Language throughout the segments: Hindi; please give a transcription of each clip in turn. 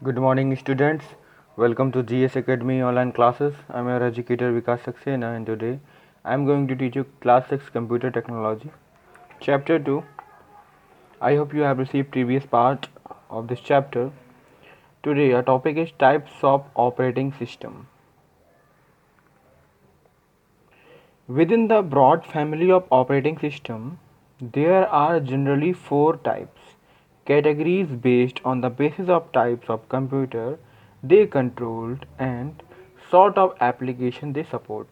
Good morning, students. Welcome to GS Academy online classes. I'm your educator Vikas Saxena, and today I'm going to teach you Class 6 Computer Technology, Chapter 2. I hope you have received previous part of this chapter. Today, our topic is Types of Operating System. Within the broad family of operating system, there are generally four types, categories based on the basis of types of computer they controlled and sort of application they support.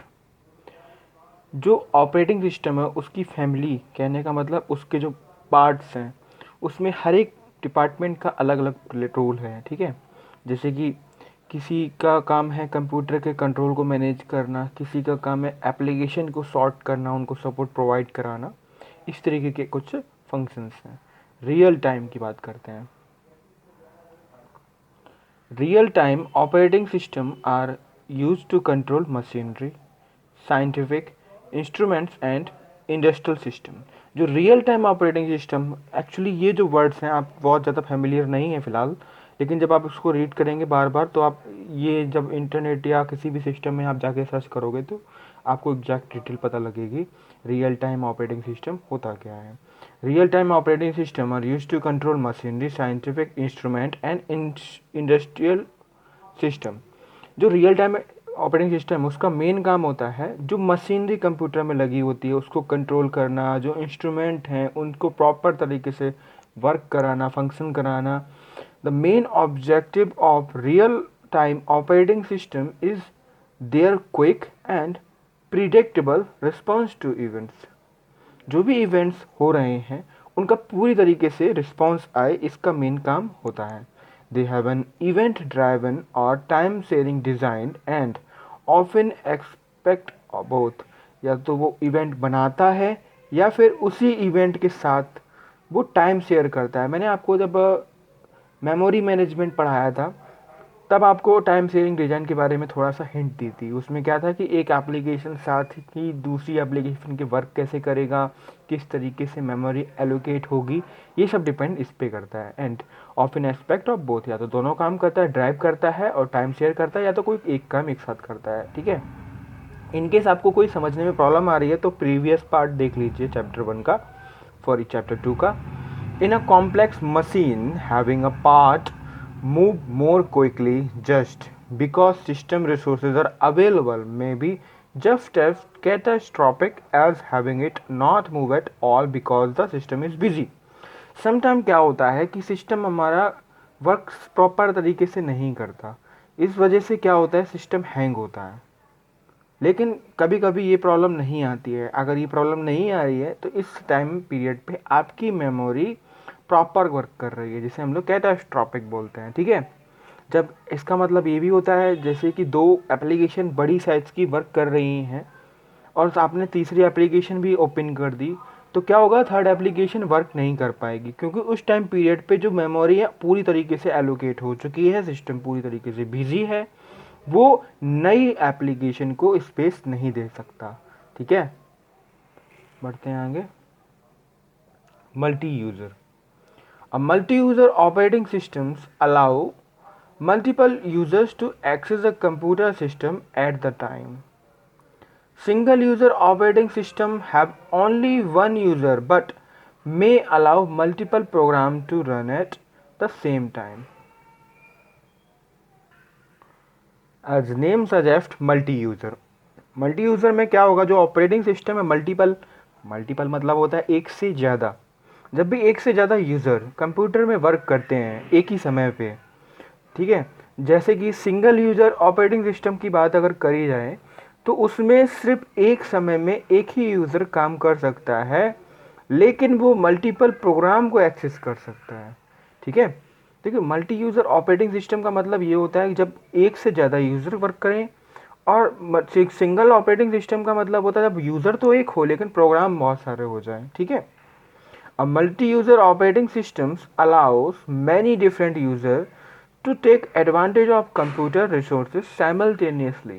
जो ऑपरेटिंग सिस्टम है उसकी फैमिली कहने का मतलब उसके जो पार्ट्स हैं उसमें हर एक डिपार्टमेंट का अलग अलग रोल है, ठीक है। जैसे कि किसी का काम है कंप्यूटर के कंट्रोल को मैनेज करना, किसी का काम है एप्लीकेशन को सॉर्ट करना, उनको सपोर्ट प्रोवाइड कराना। इस तरीके के कुछ फंक्शंस हैं। रियल टाइम की बात करते हैं। Real time operating system are use to control machinery, scientific instruments and industrial system. जो real time operating system, actually ये जो वर्ड्स हैं आप बहुत ज़्यादा फेमिलियर नहीं है फ़िलहाल, लेकिन जब आप उसको रीड करेंगे बार बार तो आप ये जब इंटरनेट या किसी भी सिस्टम में आप जाके सर्च करोगे तो आपको एग्जैक्ट डिटेल पता लगेगी रियल टाइम ऑपरेटिंग सिस्टम होता क्या है। Real time operating system are use to control machinery, scientific instrument and industrial system. जो रियल टाइम ऑपरेटिंग सिस्टम उसका मेन काम होता है जो मशीनरी कंप्यूटर में लगी होती है उसको कंट्रोल करना, जो इंस्ट्रूमेंट हैं उनको प्रॉपर तरीके से वर्क कराना, फंक्शन कराना। The main objective of real time operating system is there quick and predictable response to events. जो भी इवेंट्स हो रहे हैं उनका पूरी तरीके से रिस्पॉन्स आए, इसका मेन काम होता है। They have an event driven or time sharing design and often expect both। या तो वो इवेंट बनाता है या फिर उसी इवेंट के साथ वो टाइम शेयर करता है। मैंने आपको जब मेमोरी मैनेजमेंट पढ़ाया था तब आपको टाइम शेयरिंग डिज़ाइन के बारे में थोड़ा सा हिंट दी थी। उसमें क्या था कि एक एप्लीकेशन साथ ही दूसरी एप्लीकेशन के वर्क कैसे करेगा, किस तरीके से मेमोरी एलोकेट होगी, ये सब डिपेंड इस पे करता है। End of in aspect of both, या तो दोनों काम करता है, ड्राइव करता है और टाइम शेयर करता है, या तो कोई एक काम एक साथ करता है, ठीक है। इनकेस आपको कोई समझने में प्रॉब्लम आ रही है तो प्रीवियस पार्ट देख लीजिए चैप्टर 1 का, सॉरी चैप्टर 2 का। In a complex machine having a part move more quickly just because system resources are available may be just as catastrophic as having it not move at all because the system is busy। Sometime क्या होता है कि सिस्टम हमारा वर्क प्रॉपर तरीके से नहीं करता, इस वजह से क्या होता है सिस्टम हैंग होता है। लेकिन कभी कभी ये प्रॉब्लम नहीं आती है। अगर ये प्रॉब्लम नहीं आ रही है तो इस टाइम पीरियड पे आपकी मेमोरी प्रॉपर वर्क कर रही है, जिसे हम लोग कैटास्ट्रॉपिक बोलते हैं, ठीक है। जब इसका मतलब ये भी होता है जैसे कि दो एप्लीकेशन बड़ी साइज की वर्क कर रही हैं और आपने तीसरी एप्लीकेशन भी ओपन कर दी तो क्या होगा, थर्ड एप्लीकेशन वर्क नहीं कर पाएगी क्योंकि उस टाइम पीरियड पे जो मेमोरी है पूरी तरीके से एलोकेट हो चुकी है, सिस्टम पूरी तरीके से बिजी है, वो नई एप्लीकेशन को स्पेस नहीं दे सकता, ठीक है। बढ़ते हैं आगे। Multi user. A multi-user operating systems allow multiple users to access a computer system at the time. Single-user operating system have only one user but may allow multiple programs to run at the same time. As name suggests, multi-user। Multi-user में क्या होगा, जो ऑपरेटिंग सिस्टम है मल्टीपल, मल्टीपल मतलब होता है एक से ज़्यादा। जब भी एक से ज़्यादा यूज़र कंप्यूटर में वर्क करते हैं एक ही समय पे, ठीक है। जैसे कि सिंगल यूज़र ऑपरेटिंग सिस्टम की बात अगर करी जाए तो उसमें सिर्फ एक समय में एक ही यूज़र काम कर सकता है, लेकिन वो मल्टीपल प्रोग्राम को एक्सेस कर सकता है, ठीक है। देखिए मल्टी यूज़र ऑपरेटिंग सिस्टम का मतलब ये होता है कि जब एक से ज़्यादा यूज़र वर्क करें, और सिंगल ऑपरेटिंग सिस्टम का मतलब होता है जब यूज़र तो एक हो लेकिन प्रोग्राम बहुत सारे हो जाएं, ठीक है। A multi-user operating systems allows many different users to take advantage of computer resources simultaneously।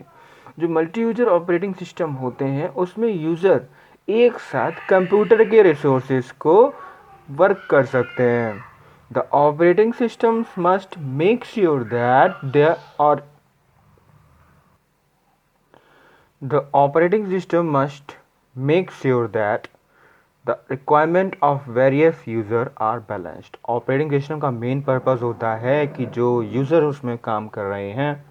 जो मल्टी यूज़र ऑपरेटिंग सिस्टम होते हैं उसमें यूज़र एक साथ कंप्यूटर के रिसोर्सेज को वर्क कर सकते हैं। The operating systems must make sure that the operating system must make sure that the requirement of various user are balanced. Operating system का मेन पर्पस होता है कि जो यूज़र उसमें काम कर रहे हैं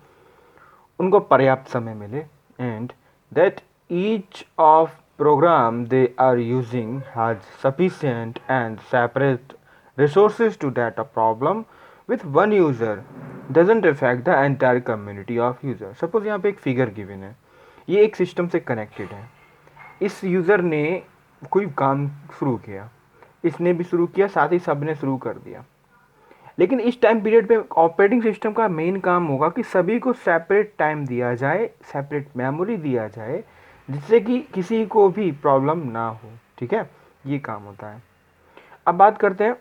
उनको पर्याप्त समय मिले and that each of program they are using has sufficient and separate resources to that a problem with one user doesn't affect the entire community of user. Suppose यहाँ पे एक फिगर गिवन है, ये एक सिस्टम से कनेक्टेड है, इस यूज़र ने कोई काम शुरू किया, इसने भी शुरू किया, साथ ही सब ने शुरू कर दिया, लेकिन इस टाइम पीरियड पे ऑपरेटिंग सिस्टम का मेन काम होगा कि सभी को सेपरेट टाइम दिया जाए, सेपरेट मेमोरी दिया जाए, जिससे कि किसी को भी प्रॉब्लम ना हो. ठीक है, ये काम होता है. अब बात करते हैं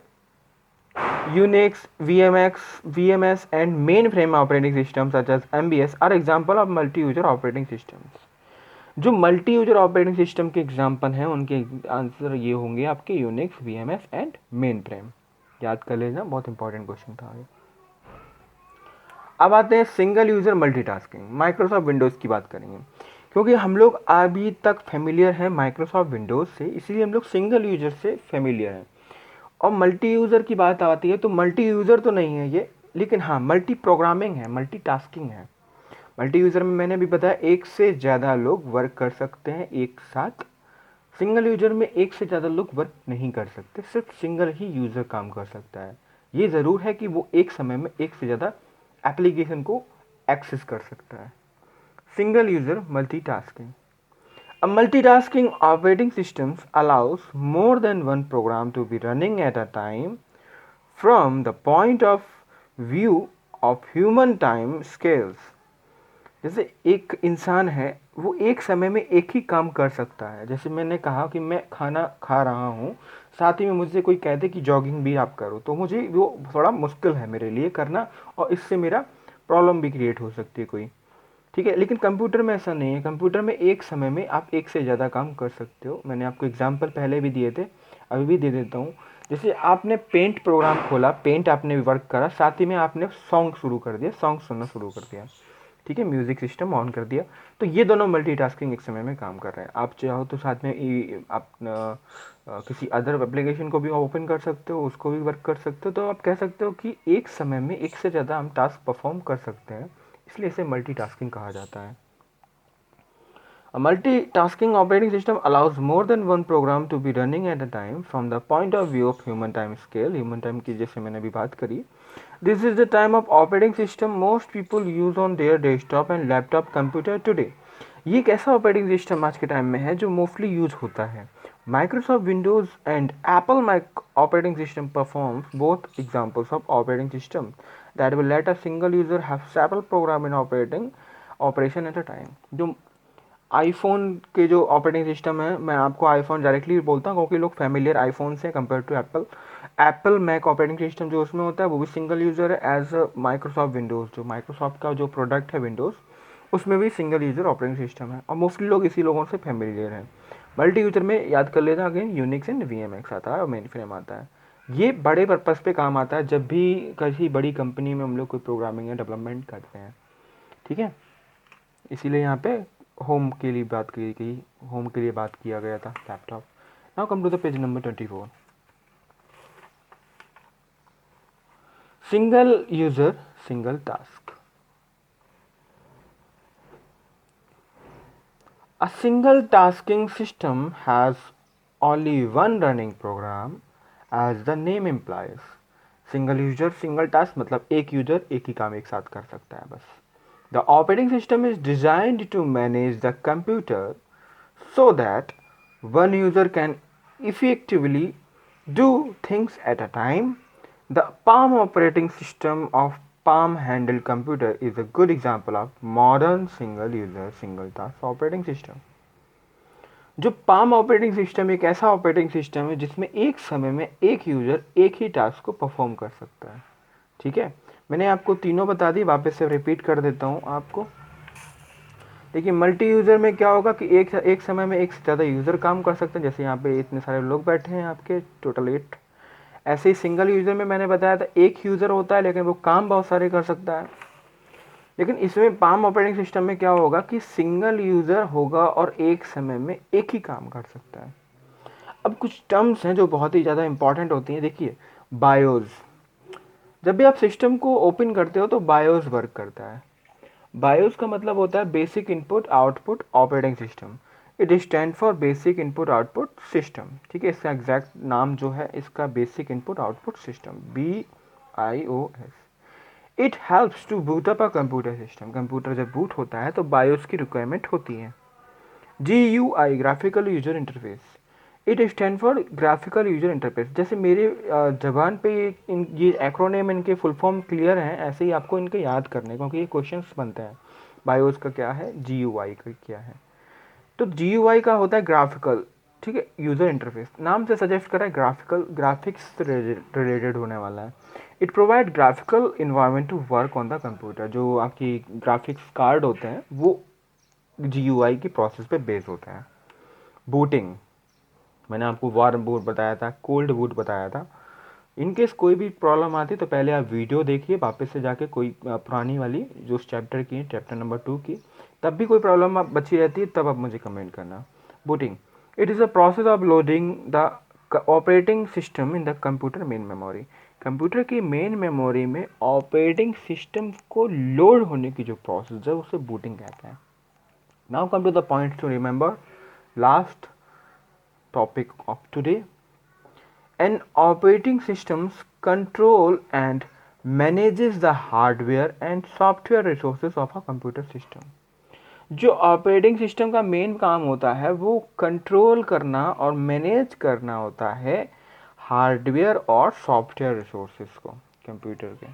Unix, VMS and mainframe operating system such as MBS are example of multi user operating systems. जो मल्टी यूजर ऑपरेटिंग सिस्टम के एग्जाम्पल हैं उनके आंसर ये होंगे आपके Unix, VMS and mainframe. याद कर लेना, बहुत इंपॉर्टेंट क्वेश्चन था ये. अब आते हैं single user multitasking. Microsoft Windows की बात करेंगे, क्योंकि हम लोग अभी तक फेमिलियर हैं माइक्रोसॉफ्ट विंडोज़ से, इसीलिए हम लोग सिंगल यूजर से फेमिलियर हैं. और मल्टी यूज़र की बात आती है तो मल्टी यूज़र तो नहीं है ये, लेकिन हाँ मल्टी प्रोग्रामिंग है, मल्टी टास्किंग है. मल्टी यूज़र में मैंने भी बताया एक से ज़्यादा लोग वर्क कर सकते हैं एक साथ. सिंगल यूजर में एक से ज़्यादा लोग वर्क नहीं कर सकते, सिर्फ सिंगल ही यूज़र काम कर सकता है. ये ज़रूर है कि वो एक समय में एक से ज़्यादा एप्लीकेशन को एक्सेस कर सकता है. Single user multitasking. A multitasking operating system allows more than one program to be running at a time. From the point of view of human time scales, जैसे एक इंसान है वो एक समय में एक ही काम कर सकता है. जैसे मैंने कहा कि मैं खाना खा रहा हूँ, साथ ही में मुझसे कोई कहते कि जॉगिंग भी आप करो, तो मुझे वो थोड़ा मुश्किल है मेरे लिए करना, और इससे मेरा प्रॉब्लम भी क्रिएट हो सकती है कोई. ठीक है, लेकिन कंप्यूटर में ऐसा नहीं है. कंप्यूटर में एक समय में आप एक से ज़्यादा काम कर सकते हो. मैंने आपको एग्जांपल पहले भी दिए थे, अभी भी दे देता हूँ. जैसे आपने पेंट प्रोग्राम खोला, पेंट आपने वर्क करा, साथ ही में आपने सॉन्ग शुरू कर दिया, सॉन्ग सुनना शुरू कर दिया. ठीक है, म्यूज़िक सिस्टम ऑन कर दिया, तो ये दोनों मल्टीटास्किंग एक समय में काम कर रहे हैं. आप चाहो तो साथ में आप किसी अदर एप्लीकेशन को भी ओपन कर सकते हो, उसको भी वर्क कर सकते हो. तो आप कह सकते हो कि एक समय में एक से ज़्यादा हम टास्क परफॉर्म कर सकते हैं, इसलिए इसे मल्टीटास्किंग कहा जाता है. A multitasking operating system allows more than one program to be running at a time. From the point of view of human time scale, human time की जैसे मैंने अभी बात करी, this is the time of operating system most people use on their desktop and laptop computer today. ये एक ऐसा ऑपरेटिंग सिस्टम आज के टाइम में है जो मोस्टली यूज होता है. Microsoft Windows and Apple Mac operating system performs both examples of operating system that will let a single user have several program in operation at a time. जो आईफोन के जो ऑपरेटिंग सिस्टम है, मैं आपको आईफोन डायरेक्टली बोलता हूँ क्योंकि लोग फैमिलियर आईफोन से compare to Apple Mac operating system जो उसमें होता है वो भी सिंगल यूज़र है एज माइक्रोसॉफ्ट विंडोज़. जो माइक्रोसॉफ्ट का जो प्रोडक्ट है विंडोज़, उसमें भी सिंगल यूज़र ऑपरेटिंग सिस्टम है और मोस्टली लोग इसी लोगों से फैमिलियर हैं. मल्टी यूज़र में याद कर लेना अगेन यूनिक्स एंड वीएमएक्स आता है और मेन फ्रेम आता है. ये बड़े पर्पज़ पे काम आता है जब भी किसी बड़ी कंपनी में हम लोग कोई प्रोग्रामिंग या डेवलपमेंट करते हैं. ठीक है, इसीलिए यहाँ पे होम के लिए बात की गई, होम के लिए बात किया गया था laptop. Now come to the page number 24. Single user single task. A single tasking system has only one running program as the name implies. Single user single task मतलब एक यूजर एक ही काम एक साथ कर सकता है बस. The operating system is designed to manage the computer so that one user can effectively do things at a time. The Palm operating system of Palm handled computer is a good example of modern single user single task operating system. जो पाम ऑपरेटिंग सिस्टम एक ऐसा ऑपरेटिंग सिस्टम है जिसमें एक समय में एक यूज़र एक ही टास्क को परफॉर्म कर सकता है. ठीक है, मैंने आपको तीनों बता दी, वापस से रिपीट कर देता हूँ आपको. देखिए मल्टी यूज़र में क्या होगा कि एक समय में एक से ज़्यादा यूज़र काम कर सकते हैं. जैसे यहाँ पे इतने सारे लोग बैठे हैं आपके, टोटल 8. ऐसे ही सिंगल यूज़र में मैंने बताया था एक यूज़र होता है लेकिन वो काम बहुत सारे कर सकता है। लेकिन इसमें पाम ऑपरेटिंग सिस्टम में क्या होगा कि सिंगल यूज़र होगा और एक समय में एक ही काम कर सकता है। अब कुछ टर्म्स हैं जो बहुत ही ज़्यादा इंपॉर्टेंट होती हैं। देखिए, बायोस, जब भी आप सिस्टम को ओपन करते हो तो बायोस वर्क करता है। बायोस का मतलब होता है basic input output operating system. It stand for basic input output system. ठीक है, इसका एग्जैक्ट नाम जो है इसका basic input output system, BIOS। It helps to boot up a computer system. Computer जब बूट होता है तो बायोस की रिक्वायरमेंट होती है। GUI, graphical user interface. It stand for graphical user interface. जैसे मेरे जबान पे ये एक्रोनेम इनके फुल फॉर्म क्लियर हैं, ऐसे ही आपको इनके याद करने, क्योंकि ये क्वेश्चंस बनते हैं। बायोस का क्या है, GUI का क्या है। तो GUI का होता है ग्राफिकल, ठीक है, यूजर इंटरफेस। नाम से सजेस्ट कर रहा है ग्राफिकल, ग्राफिक्स से रिलेटेड होने वाला है। It provide graphical environment to work on the computer. जो आपकी ग्राफिक्स कार्ड होते हैं वो GUI की प्रोसेस पे बेस होते हैं। बूटिंग, मैंने आपको वार्म बूट बताया था, कोल्ड बूट बताया था। इनकेस कोई भी प्रॉब्लम आती है तो पहले आप वीडियो देखिए वापस से जाके, कोई पुरानी वाली जो उस चैप्टर की है, चैप्टर नंबर 2 की। तब भी कोई प्रॉब्लम आप बची रहती है तब आप मुझे कमेंट करना। Booting, it is a process of loading the operating system in the computer main memory. Computer की मेन मेमोरी में ऑपरेटिंग सिस्टम को लोड होने की जो प्रोसेस है उसे बूटिंग कहते हैं। Now come to the point to remember, last topic of today. An operating system control and manages the hardware and software resources of a computer system. जो ऑपरेटिंग सिस्टम का मेन काम होता है वो कंट्रोल करना और मैनेज करना होता है हार्डवेयर और सॉफ्टवेयर रिसोर्सेज को कंप्यूटर के।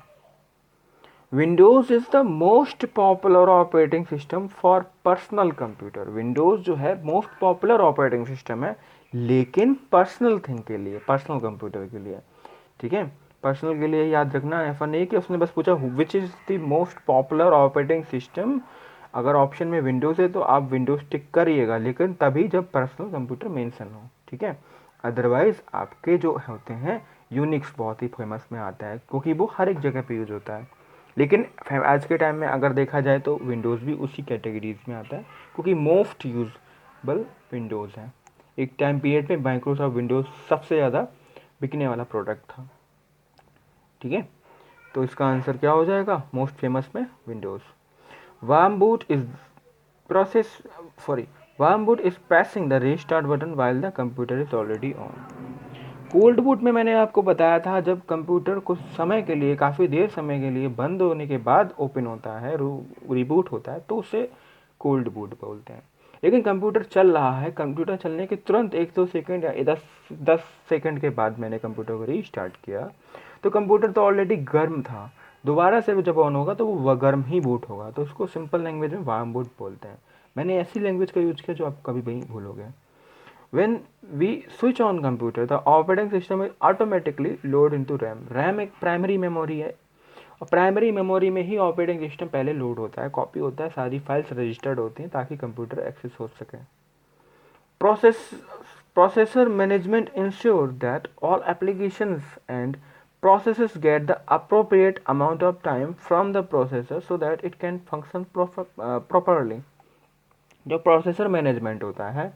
Windows is the most popular operating system for personal computer. Windows जो है मोस्ट पॉपुलर ऑपरेटिंग सिस्टम है, लेकिन पर्सनल थिंग के लिए, पर्सनल कंप्यूटर के लिए। ठीक है, पर्सनल के लिए याद रखना। ऐसा नहीं कि उसने बस पूछा which is the most popular operating system, अगर ऑप्शन में विंडोज़ है तो आप विंडोज़ टिक करिएगा, लेकिन तभी जब पर्सनल कंप्यूटर मेंशन हो। ठीक है, अदरवाइज आपके जो होते हैं यूनिक्स बहुत ही फेमस में आता है क्योंकि वो हर एक जगह पे यूज होता है। लेकिन आज के टाइम में अगर देखा जाए तो विंडोज़ भी उसी कैटेगरीज में आता है क्योंकि मोस्ट यूजबल विंडोज़ है। एक टाइम पीरियड में माइक्रोसॉफ्ट विंडोज़ सबसे ज़्यादा बिकने वाला प्रोडक्ट था। ठीक है, तो इसका आंसर क्या हो जाएगा, मोस्ट फेमस में Windows. Warm boot is process sorry warm boot is pressing the restart button while the computer is already on. Cold boot में मैंने आपको बताया था जब कंप्यूटर कुछ समय के लिए, काफ़ी देर समय के लिए बंद होने के बाद ओपन होता है, रिबूट होता है, तो उसे कोल्ड बूट बोलते हैं। लेकिन कंप्यूटर चल रहा है, कंप्यूटर चलने के तुरंत 1-2 सेकंड या 10 सेकंड के बाद मैंने कंप्यूटर को रीस्टार्ट किया तो कंप्यूटर तो ऑलरेडी गर्म था, दोबारा से जब ऑन होगा तो वो गर्म ही बूट होगा, तो उसको सिंपल लैंग्वेज में वार्म बूट बोलते हैं। मैंने ऐसी लैंग्वेज का यूज किया जो आप कभी नहीं भूलोगे। When we switch on computer, the operating system is automatically load into RAM. RAM एक प्राइमरी मेमोरी है और प्राइमरी मेमोरी में ही ऑपरेटिंग सिस्टम पहले लोड होता है, कॉपी होता है, सारी फाइल्स रजिस्टर्ड होती हैं ताकि कंप्यूटर एक्सेस हो सके। Process Processor management ensure that all applications and processes get the appropriate amount of time from the processor so that it can function properly. जो प्रोसेसर मैनेजमेंट होता है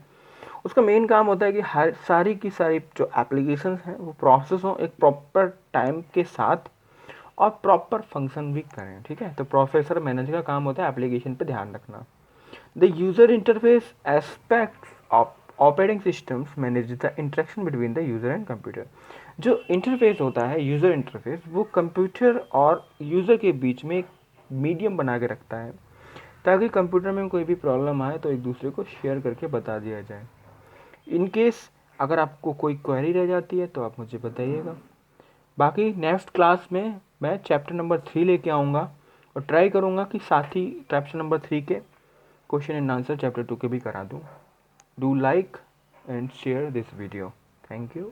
उसका मेन काम होता है कि हर सारी की सारी जो एप्लीकेशंस हैं वो प्रोसेस हो एक प्रॉपर टाइम के साथ और प्रॉपर फंक्शन भी करें। ठीक है, तो प्रोसेसर मैनेज का काम होता है एप्लीकेशन पे ध्यान रखना। The user interface aspects of operating systems manage the interaction between the user and computer. जो इंटरफेस होता है यूजर इंटरफेस, वो कंप्यूटर और यूजर के बीच में एक मीडियम बना के रखता है ताकि कंप्यूटर में कोई भी प्रॉब्लम आए तो एक दूसरे को शेयर करके बता दिया जाए। इन केस अगर आपको कोई क्वेरी रह जाती है तो आप मुझे बताइएगा। बाकी नेक्स्ट क्लास में मैं चैप्टर नंबर 3 लेके आऊँगा और ट्राई करूँगा कि साथ ही चैप्टर नंबर 3 के क्वेश्चन एंड आंसर चैप्टर 2 के भी करा दूँ। Do like and share this video. Thank you.